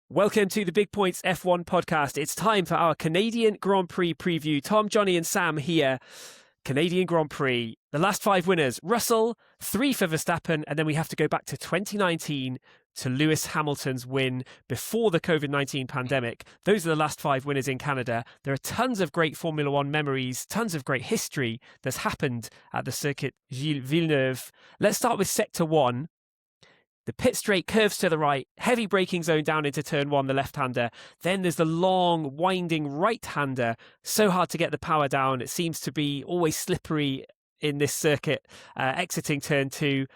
Welcome to the Big Points F1 podcast. It's time for our Canadian Grand Prix preview. Tom, Jonny and Sam here. Canadian Grand Prix. The last five winners, Russell, 3 for Verstappen, and then we have to go back to 2019 to Lewis Hamilton's win before the COVID-19 pandemic. Those are the last 5 winners in Canada. There are tons of great Formula One memories, tons of great history that's happened at the Circuit Gilles Villeneuve. Let's start with Sector 1. The pit straight curves to the right, heavy braking zone down into turn 1, the left-hander. Then there's the long, winding right-hander. So hard to get the power down. It seems to be always slippery in this circuit. Exiting turn 2,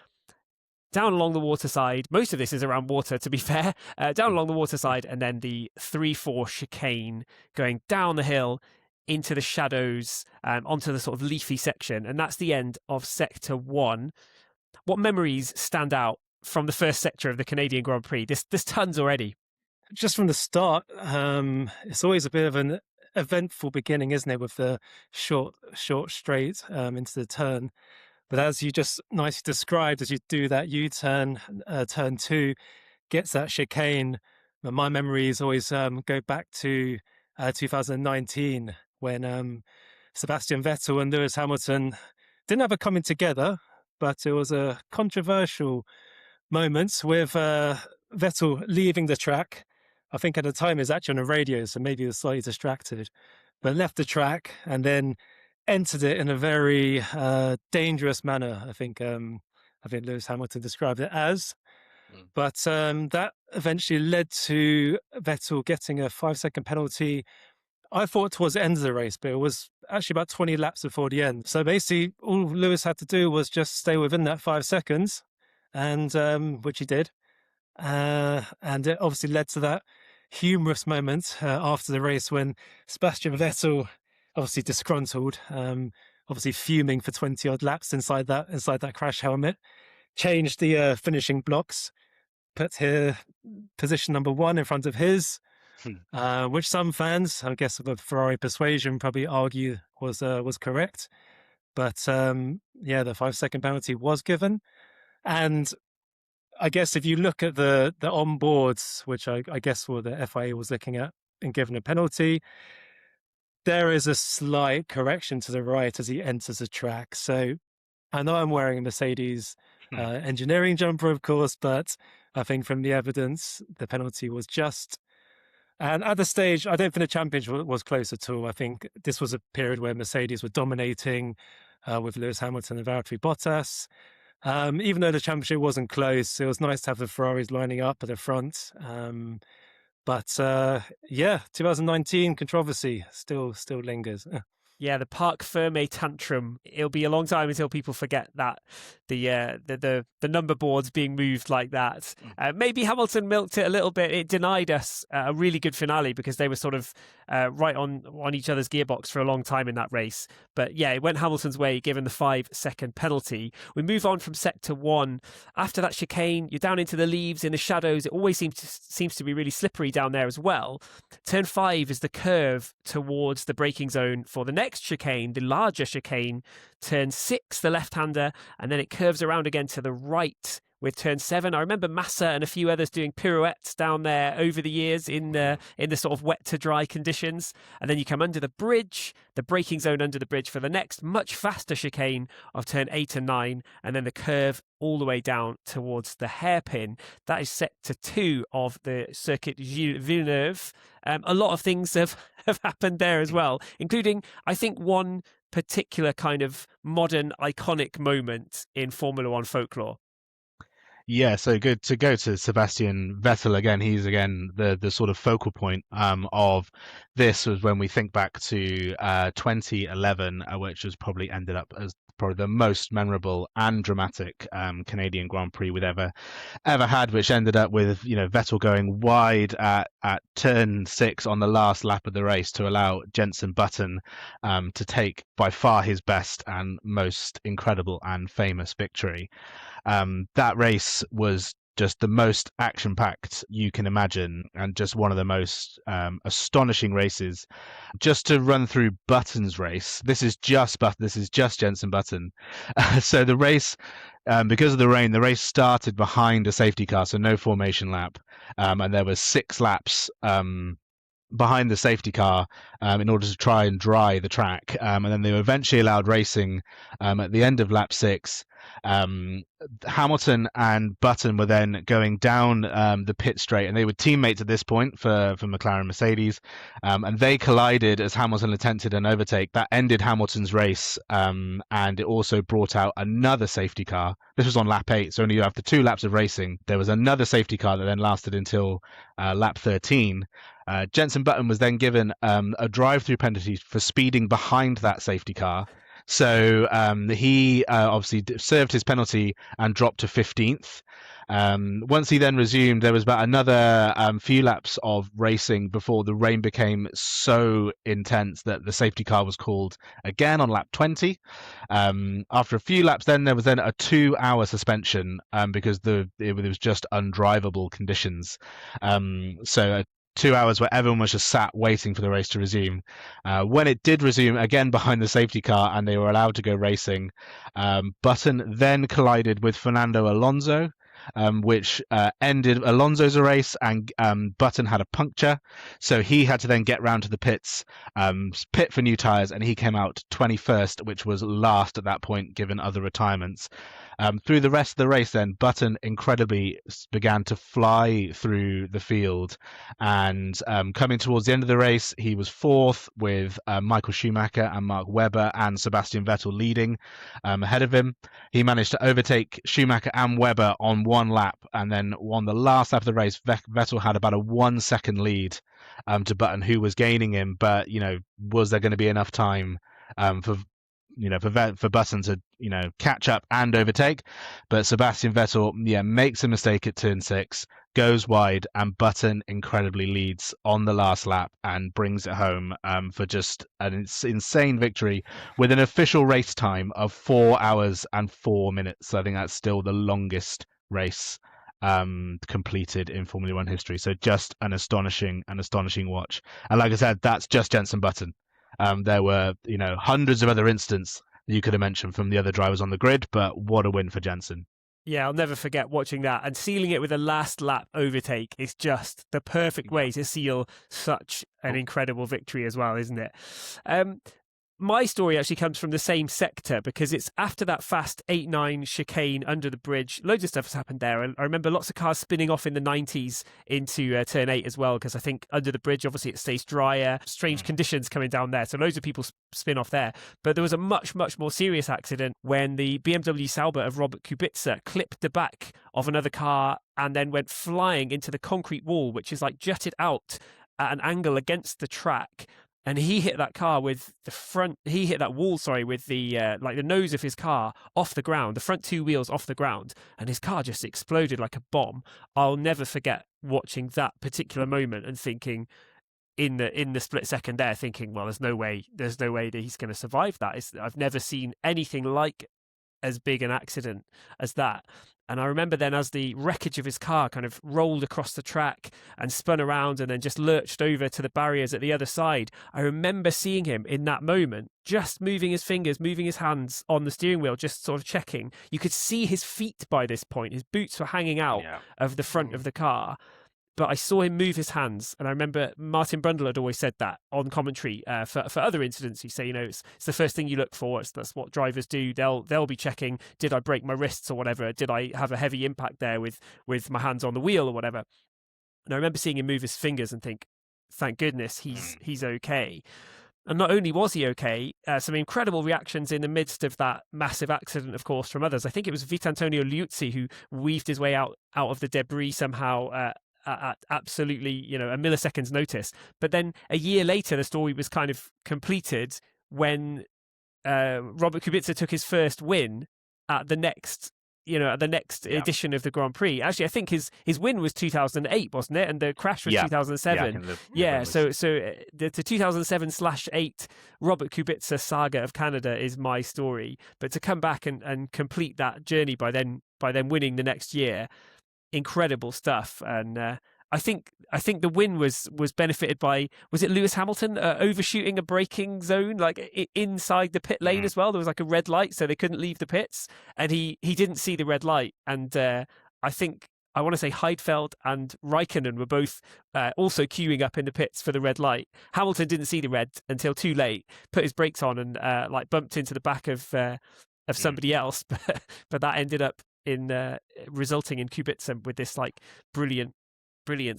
down along the water side. Most of this is around water, to be fair. Down along the water side, and then the 3-4 chicane going down the hill into the shadows, onto the sort of leafy section. And that's the end of Sector 1. What memories stand out from the first sector of the Canadian Grand Prix? There's tons already. Just from the start, it's always a bit of an eventful beginning, isn't it, with the short straight into the turn. But as you just nicely described, as you do that U-turn, turn 2 gets that chicane. My memories always go back to 2019 when Sebastian Vettel and Lewis Hamilton didn't have a coming together, but it was a controversial moments with Vettel leaving the track. I think at the time he was actually on the radio, so maybe he was slightly distracted, but left the track and then entered it in a very dangerous manner. I think Lewis Hamilton described it as. But that eventually led to Vettel getting a 5-second penalty. I thought towards the end of the race, but it was actually about 20 laps before the end. So basically, all Lewis had to do was just stay within that 5 seconds, and which he did, and it obviously led to that humorous moment after the race when Sebastian Vettel, obviously disgruntled, obviously fuming for 20 odd laps inside that crash helmet, changed the finishing blocks, put here position number 1 in front of his, which some fans, I guess, of the Ferrari persuasion probably argue was correct, but the 5-second penalty was given. And I guess if you look at the onboards, which I guess what the FIA was looking at and given a penalty, there is a slight correction to the right as he enters the track. So I know I'm wearing a Mercedes engineering jumper, of course, but I think from the evidence, the penalty was just. And at the stage, I don't think the championship was close at all. I think this was a period where Mercedes were dominating with Lewis Hamilton and Valtteri Bottas. Even though the championship wasn't close, it was nice to have the Ferraris lining up at the front. But 2019 controversy still lingers. Yeah, the parc ferme tantrum. It'll be a long time until people forget that the number boards being moved like that. Maybe Hamilton milked it a little bit. It denied us a really good finale because they were sort of right on each other's gearbox for a long time in that race. But yeah, it went Hamilton's way, given the 5-second penalty. We move on from Sector 1. After that chicane, you're down into the leaves, in the shadows. It always seems to be really slippery down there as well. Turn 5 is the curve towards the braking zone for the next chicane, the larger chicane. Turn 6, the left-hander, and then it curves around again to the right with turn 7. I remember Massa and a few others doing pirouettes down there over the years in the sort of wet to dry conditions. And then you come under the bridge, the braking zone under the bridge for the next much faster chicane of turn 8 and 9, and then the curve all the way down towards the hairpin. That is Sector 2 of the Circuit Gilles Villeneuve. A lot of things have happened there as well, including, I think, one particular kind of modern iconic moment in Formula One folklore. Yeah, so good to go to Sebastian Vettel again. He's again the sort of focal point of this was when we think back to 2011, which was probably ended up as probably the most memorable and dramatic Canadian Grand Prix we'd ever had, which ended up with Vettel going wide at turn 6 on the last lap of the race to allow Jenson Button to take by far his best and most incredible and famous victory. That race was just the most action-packed you can imagine, and just one of the most astonishing races. Just to run through Button's race, this is just Jenson Button. So the race, because of the rain, the race started behind a safety car, so no formation lap, and there were 6 laps behind the safety car in order to try and dry the track, and then they were eventually allowed racing at the end of lap 6. Hamilton and Button were then going down the pit straight, and they were teammates at this point for McLaren Mercedes, and they collided as Hamilton attempted an overtake. That ended Hamilton's race, and it also brought out another safety car. This was on lap 8, so only after 2 laps of racing, there was another safety car that then lasted until lap 13. Jenson Button was then given a drive-through penalty for speeding behind that safety car. So he obviously served his penalty and dropped to 15th. Once he then resumed, there was about another few laps of racing before the rain became so intense that the safety car was called again on lap 20. After a few laps, then there was then a 2-hour suspension because it was just undrivable conditions. So 2 hours where everyone was just sat waiting for the race to resume. When it did resume, again behind the safety car, and they were allowed to go racing, Button then collided with Fernando Alonso, which ended Alonso's race, and Button had a puncture, so he had to then get round to the pits, pit for new tyres, and he came out 21st, which was last at that point given other retirements. Through the rest of the race then, Button incredibly began to fly through the field, and coming towards the end of the race, he was 4th with Michael Schumacher and Mark Webber and Sebastian Vettel leading ahead of him. He managed to overtake Schumacher and Webber on 1 lap, and then on the last lap of the race, Vettel had about a 1-second lead to Button, who was gaining him, but was there going to be enough time for Button to catch up and overtake? But Sebastian Vettel makes a mistake at turn 6, goes wide, and Button incredibly leads on the last lap and brings it home for just an insane victory with an official race time of 4 hours and 4 minutes. I think that's still the longest race completed in Formula One history. So just an astonishing watch. And like I said, that's just Jenson Button. There were, hundreds of other instances you could have mentioned from the other drivers on the grid, but what a win for Jenson. Yeah, I'll never forget watching that, and sealing it with a last lap overtake is just the perfect way to seal such an incredible victory as well, isn't it? My story actually comes from the same sector, because it's after that fast 8-9 chicane under the bridge. Loads of stuff has happened there. And I remember lots of cars spinning off in the 90s into turn 8 as well, because I think under the bridge, obviously it stays drier, strange conditions coming down there. So loads of people spin off there. But there was a much, much more serious accident when the BMW Sauber of Robert Kubica clipped the back of another car and then went flying into the concrete wall, which is like jutted out at an angle against the track. And he hit that car with he hit that wall, with the the nose of his car off the ground, the front 2 wheels off the ground, and his car just exploded like a bomb. I'll never forget watching that particular moment and thinking, in the split second there, thinking, well, there's no way that he's going to survive that. I've never seen anything like as big an accident as that. And I remember then, as the wreckage of his car kind of rolled across the track and spun around and then just lurched over to the barriers at the other side, I remember seeing him in that moment, just moving his fingers, moving his hands on the steering wheel, just sort of checking. You could see his feet by this point. His boots were hanging out of the front of the car. But I saw him move his hands, and I remember Martin Brundle had always said that on commentary for other incidents. He say, it's the first thing you look for. That's what drivers do. They'll be checking, did I break my wrists or whatever? Did I have a heavy impact there with my hands on the wheel or whatever? And I remember seeing him move his fingers and think, thank goodness he's okay. And not only was he okay, some incredible reactions in the midst of that massive accident, of course, from others. I think it was Vitantonio Liuzzi who weaved his way out of the debris somehow at absolutely, a millisecond's notice. But then a year later, the story was kind of completed when Robert Kubica took his first win at the next edition of the Grand Prix. Actually, I think his win was 2008, wasn't it? And the crash was 2007. So the 2007/8 Robert Kubica saga of Canada is my story. But to come back and complete that journey by then winning the next year, incredible stuff. And I think the win was benefited by, was it Lewis Hamilton overshooting a braking zone like inside the pit lane as well? There was like a red light, so they couldn't leave the pits, and he didn't see the red light. And I think, I want to say Heidfeld and Raikkonen were both also queuing up in the pits for the red light. Hamilton didn't see the red until too late, put his brakes on and like bumped into the back of somebody else, but that ended up in resulting in Kubica with this like brilliant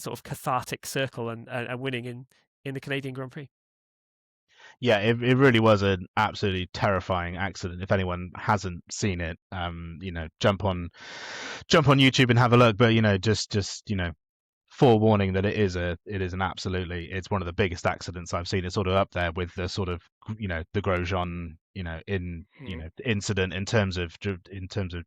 sort of cathartic circle and winning in the Canadian Grand Prix. Yeah, it really was an absolutely terrifying accident. If anyone hasn't seen it, jump on YouTube and have a look. But just forewarning that it is an absolutely, it's one of the biggest accidents I've seen. It's sort of up there with the sort of the Grosjean incident in terms of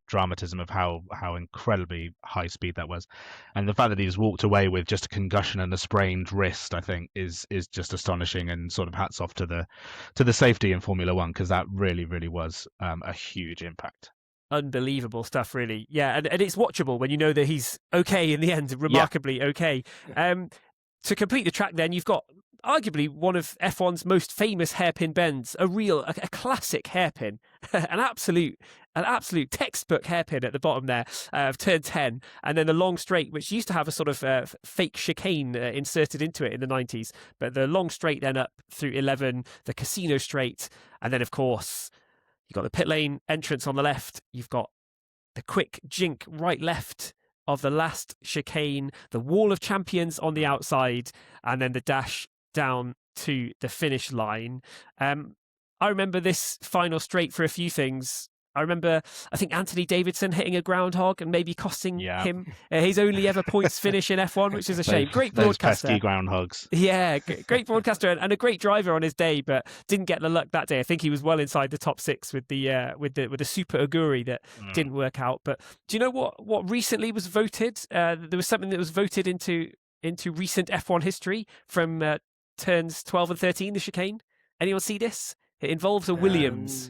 dramatism of how incredibly high speed that was, and the fact that he just walked away with just a concussion and a sprained wrist, I think is just astonishing, and sort of hats off to the safety in Formula One, because that really was a huge impact. Unbelievable stuff, really. Yeah, and it's watchable when you know that he's okay in the end, remarkably okay. To complete the track then, you've got arguably one of F1's most famous hairpin bends, a classic hairpin, an absolute textbook hairpin at the bottom there of turn 10, and then the long straight, which used to have a sort of fake chicane inserted into it in the 90s, but the long straight then up through 11, the casino straight, and then of course you've got the pit lane entrance on the left. You've got the quick jink right left of the last chicane, the wall of champions on the outside, and then the dash down to the finish line. I remember this final straight for a few things. I think Anthony Davidson hitting a groundhog and maybe costing him his only ever points finish in F1, which is a shame. Great broadcaster. Those pesky groundhogs. Yeah, great broadcaster and a great driver on his day, but didn't get the luck that day. I think he was well inside the top 6 with the Super Aguri that didn't work out. But do you know what recently was voted? There was something that was voted into recent F1 history from turns 12 and 13, the chicane. Anyone see this? It involves a Williams.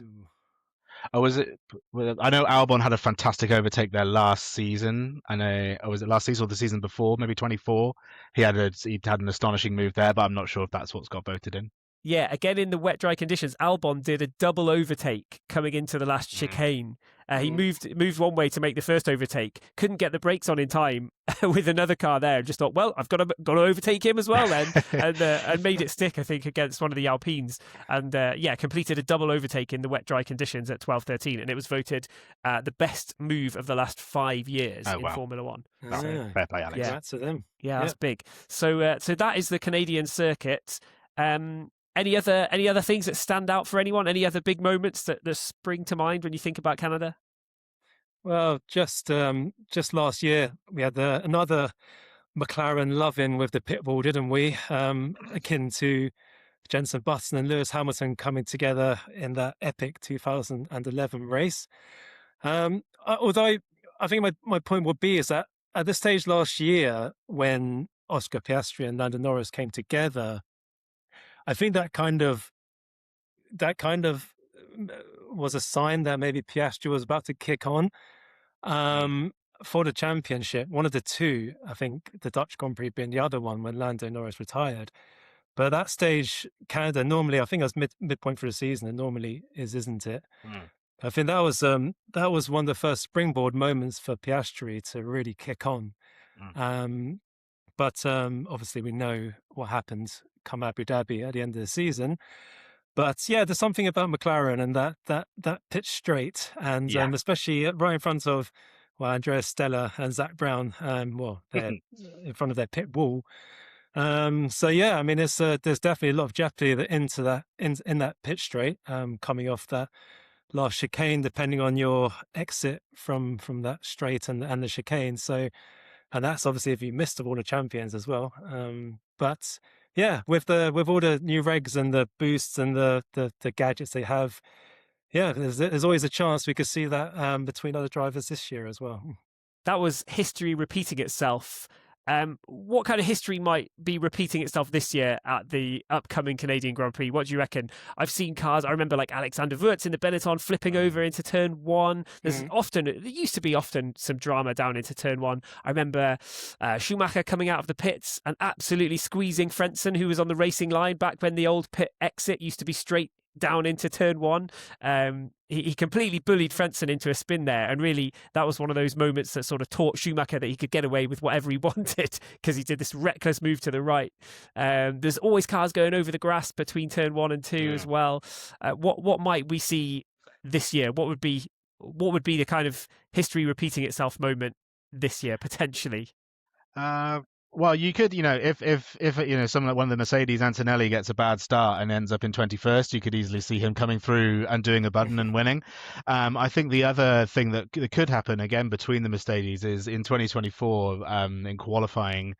Oh, was it? I know Albon had a fantastic overtake there last season. I know. Was it last season or the season before? Maybe 24. He had an astonishing move there, but I'm not sure if that's what's got voted in. Yeah, again in the wet dry conditions, Albon did a double overtake coming into the last chicane. He moved one way to make the first overtake, couldn't get the brakes on in time with another car there. Just thought, well, I've got to overtake him as well then, and made it stick, I think, against one of the Alpines, and completed a double overtake in the wet dry conditions at 12:13, and it was voted the best move of the last 5 years in Formula One. Fair play, Alex. Congrats to them. Yeah, that's big. So that is the Canadian circuit. Any other things that stand out for anyone? Any other big moments that spring to mind when you think about Canada? Well, just last year we had another McLaren love-in with the pit wall, didn't we? Akin to Jenson Button and Lewis Hamilton coming together in that epic 2011 race. Although I think my point would be is that at this stage last year, when Oscar Piastri and Lando Norris came together, I think that kind of was a sign that maybe Piastri was about to kick on for the championship. One of the two, I think the Dutch Grand Prix being the other one when Lando Norris retired. But at that stage, Canada normally, I think it was midpoint for the season. It normally is, isn't it? I think that was one of the first springboard moments for Piastri to really kick on. But obviously we know what happened come Abu Dhabi at the end of the season. But yeah, there's something about McLaren and that pitch straight, and especially right in front of Andreas Stella and Zach Brown. They're in front of their pit wall. So yeah, I mean, there's definitely a lot of jeopardy into that in that pitch straight, coming off that last chicane, depending on your exit from that straight and the chicane. So, and that's obviously if you missed of all the champions as well. But yeah, with all the new regs and the boosts and the gadgets they have, yeah, there's always a chance we could see that between other drivers this year as well. That was history repeating itself. What kind of history might be repeating itself this year at the upcoming Canadian Grand Prix? What do you reckon? I've seen cars. I remember like Alexander Wurz in the Benetton flipping over into turn one. There used to be often some drama down into turn one. I remember Schumacher coming out of the pits and absolutely squeezing Frentzen, who was on the racing line back when the old pit exit used to be straight down into turn one. He completely bullied Frentzen into a spin there, and really that was one of those moments that sort of taught Schumacher that he could get away with whatever he wanted, because he did this reckless move to the right. There's always cars going over the grass between turn 1 and 2 as well. What might we see this year? What would be the kind of history repeating itself moment this year potentially? Well, you could, if someone like one of the Mercedes, Antonelli, gets a bad start and ends up in 21st, you could easily see him coming through and doing a Button and winning. I think the other thing that could happen again between the Mercedes is in 2024 in qualifying,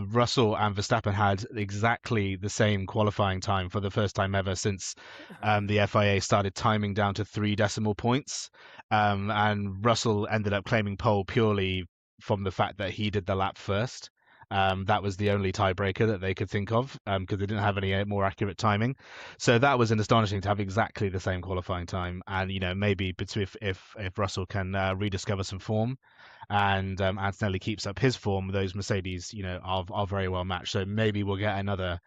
Russell and Verstappen had exactly the same qualifying time for the first time ever since the FIA started timing down to 3 decimal points, and Russell ended up claiming pole purely from the fact that he did the lap first. That was the only tiebreaker that they could think of, because they didn't have any more accurate timing. So that was an astonishing to have exactly the same qualifying time. And maybe if Russell can rediscover some form, and Antonelli keeps up his form, those Mercedes are very well matched. So maybe we'll get another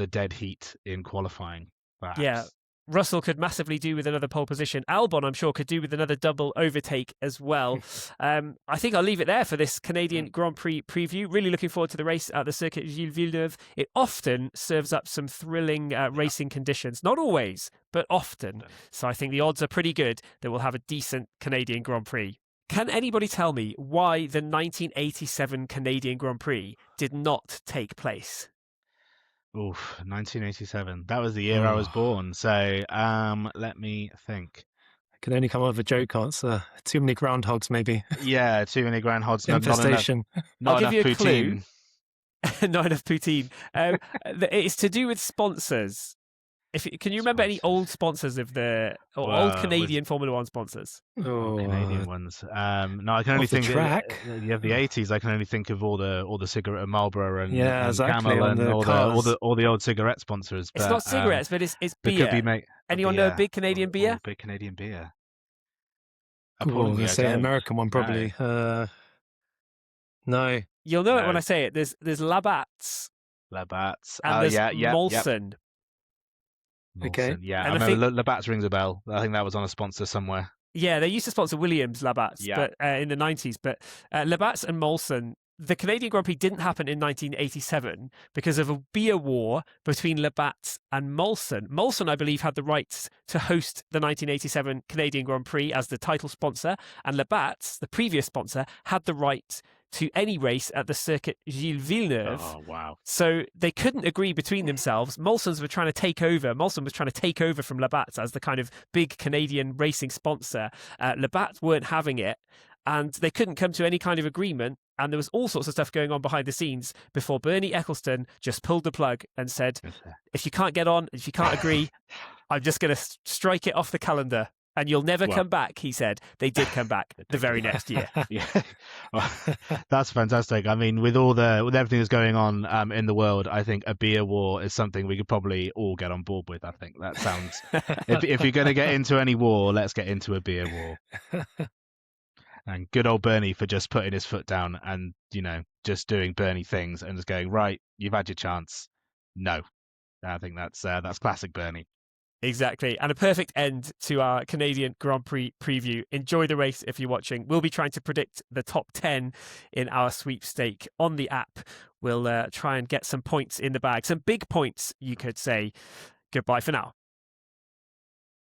dead heat in qualifying, perhaps. Yeah. Russell could massively do with another pole position. Albon, I'm sure, could do with another double overtake as well. I think I'll leave it there for this Canadian Grand Prix preview. Really looking forward to the race at the Circuit Gilles Villeneuve. It often serves up some thrilling racing conditions. Not always, but often. So I think the odds are pretty good that we'll have a decent Canadian Grand Prix. Can anybody tell me why the 1987 Canadian Grand Prix did not take place? Oof, 1987. That was the year I was born. So let me think. I can only come up with a joke answer. Too many groundhogs, maybe. Yeah, too many groundhogs. Infestation. Not I'll enough give you a poutine. Clue. Not enough poutine. It's to do with sponsors. Can you remember any old sponsors of old Canadian Formula One sponsors? Canadian ones. No, I can only think. You have the 80s. I can only think of all the cigarette, Marlboro and exactly, Camel and all the old cigarette sponsors. It's not cigarettes, but it's beer. Could be Anyone know a big Canadian beer? Big Canadian beer. I'm say an American one probably. No. You'll know it when I say it. There's Labatt's. Labatt's. And there's Molson. Molson. Okay. Yeah, I remember Labatt's rings a bell. I think that was on a sponsor somewhere. Yeah, they used to sponsor Williams Labatt's, but in the 90s. But Labatt's and Molson, the Canadian Grand Prix didn't happen in 1987 because of a beer war between Labatt's and Molson. Molson, I believe, had the rights to host the 1987 Canadian Grand Prix as the title sponsor, and Labatt's, the previous sponsor, had the right to any race at the Circuit Gilles Villeneuve. Oh, wow. So they couldn't agree between themselves. Molson was trying to take over from Labatt's as the kind of big Canadian racing sponsor. Labatt weren't having it, and they couldn't come to any kind of agreement. And there was all sorts of stuff going on behind the scenes before Bernie Ecclestone just pulled the plug and said, if you can't get on, if you can't agree, I'm just going to strike it off the calendar. And you'll never come back, he said. They did come back the very next year. Yeah, well, that's fantastic. I mean, with everything that's going on in the world, I think a beer war is something we could probably all get on board with. I think that sounds. if you're going to get into any war, let's get into a beer war. And good old Bernie for just putting his foot down and just doing Bernie things and just going, right, you've had your chance. No, I think that's classic Bernie. Exactly. And a perfect end to our Canadian Grand Prix preview. Enjoy the race if you're watching. We'll be trying to predict the top 10 in our sweepstake on the app. We'll try and get some points in the bag. Some big points, you could say. Goodbye for now.